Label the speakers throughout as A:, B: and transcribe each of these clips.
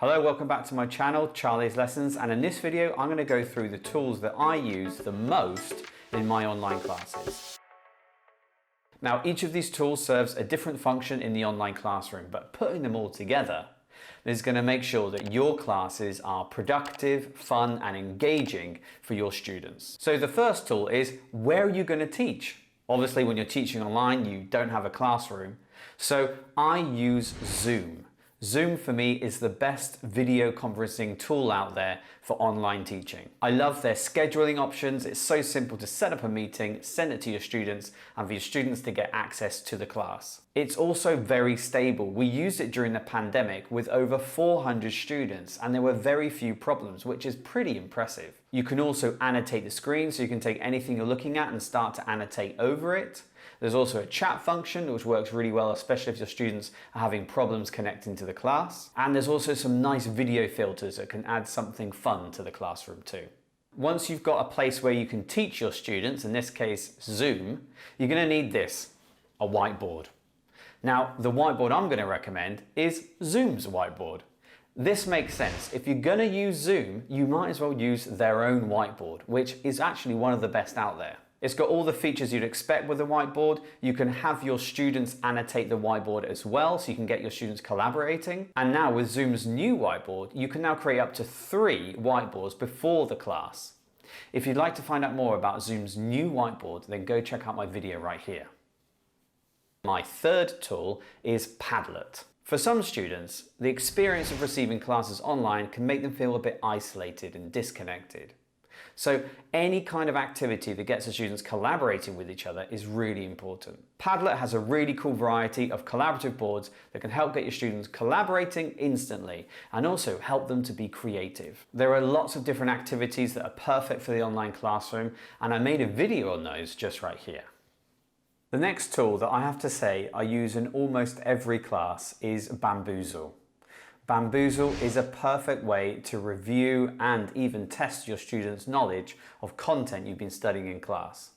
A: Hello, welcome back to my channel, Charlie's Lessons, and in this video I'm going to go through the tools that I use the most in my online classes. Now, each of these tools serves a different function in the online classroom, but putting them all together is going to make sure that your classes are productive, fun, and engaging for your students. So the first tool is, where are you going to teach? Obviously, when you're teaching online, you don't have a classroom. So I use Zoom. Zoom for me is the best video conferencing tool out there for online teaching. I love their scheduling options. It's so simple to set up a meeting, send it to your students, and for your students to get access to the class. It's also very stable. We used it during the pandemic with over 400 students, and there were very few problems, which is pretty impressive. You can also annotate the screen, so you can take anything you're looking at and start to annotate over it. There's also a chat function which works really well, especially if your students are having problems connecting to the class. And there's also some nice video filters that can add something fun to the classroom too. Once you've got a place where you can teach your students, in this case Zoom, you're going to need this, a whiteboard. Now, the whiteboard I'm going to recommend is Zoom's whiteboard. This makes sense. If you're going to use Zoom, you might as well use their own whiteboard, which is actually one of the best out there. It's got all the features you'd expect with a whiteboard. You can have your students annotate the whiteboard as well, so you can get your students collaborating. And now with Zoom's new whiteboard, you can now create up to 3 whiteboards before the class. If you'd like to find out more about Zoom's new whiteboard, then go check out my video right here. My third tool is Padlet. For some students, the experience of receiving classes online can make them feel a bit isolated and disconnected. So any kind of activity that gets the students collaborating with each other is really important. Padlet has a really cool variety of collaborative boards that can help get your students collaborating instantly and also help them to be creative. There are lots of different activities that are perfect for the online classroom, and I made a video on those just right here. The next tool that I have to say I use in almost every class is Bamboozle. Bamboozle is a perfect way to review and even test your students' knowledge of content you've been studying in class.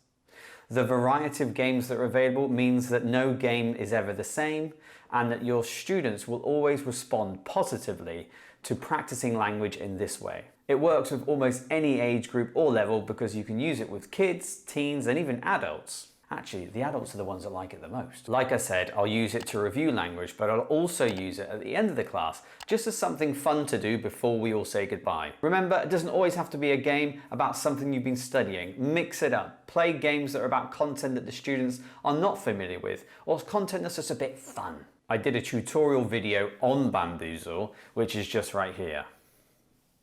A: The variety of games that are available means that no game is ever the same, and that your students will always respond positively to practicing language in this way. It works with almost any age group or level because you can use it with kids, teens, and even adults. Actually, the adults are the ones that like it the most. Like I said, I'll use it to review language, but I'll also use it at the end of the class, just as something fun to do before we all say goodbye. Remember, it doesn't always have to be a game about something you've been studying. Mix it up. Play games that are about content that the students are not familiar with, or content that's just a bit fun. I did a tutorial video on Bamboozle, which is just right here.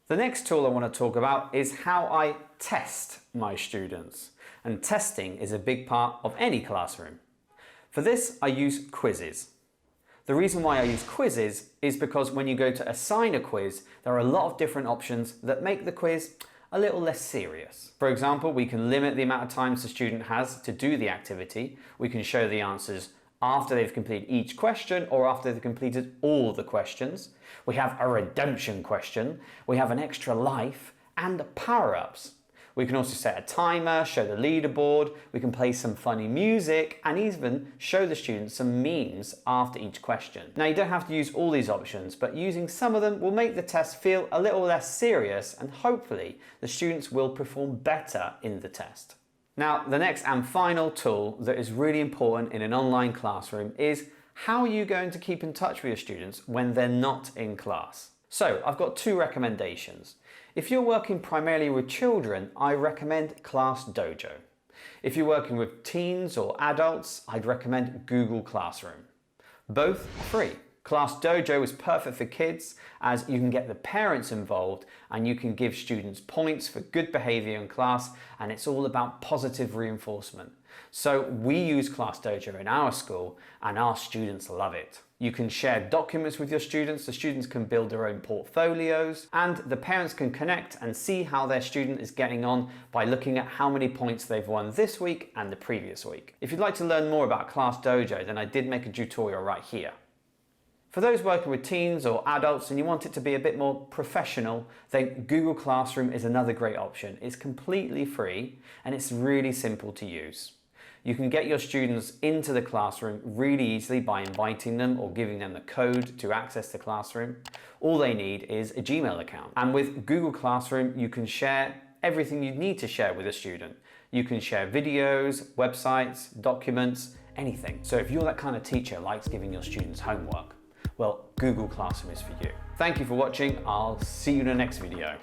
A: The next tool I want to talk about is how I test my students. And testing is a big part of any classroom. For this, I use quizzes. The reason why I use quizzes is because when you go to assign a quiz, there are a lot of different options that make the quiz a little less serious. For example, we can limit the amount of times the student has to do the activity. We can show the answers after they've completed each question or after they've completed all the questions. We have a redemption question. We have an extra life and power-ups. We can also set a timer, show the leaderboard, we can play some funny music, and even show the students some memes after each question. Now, you don't have to use all these options, but using some of them will make the test feel a little less serious, and hopefully the students will perform better in the test. Now, the next and final tool that is really important in an online classroom is how are you going to keep in touch with your students when they're not in class? So, I've got 2 recommendations. If you're working primarily with children, I recommend Class Dojo. If you're working with teens or adults, I'd recommend Google Classroom. Both are free. Class Dojo is perfect for kids as you can get the parents involved and you can give students points for good behavior in class, and it's all about positive reinforcement. So we use Class Dojo in our school and our students love it. You can share documents with your students, the students can build their own portfolios, and the parents can connect and see how their student is getting on by looking at how many points they've won this week and the previous week. If you'd like to learn more about Class Dojo, then I did make a tutorial right here. For those working with teens or adults and you want it to be a bit more professional, then Google Classroom is another great option. It's completely free and it's really simple to use. You can get your students into the classroom really easily by inviting them or giving them the code to access the classroom. All they need is a Gmail account. And with Google Classroom, you can share everything you need to share with a student. You can share videos, websites, documents, anything. So if you're that kind of teacher who likes giving your students homework, well, Google Classroom is for you. Thank you for watching. I'll see you in the next video.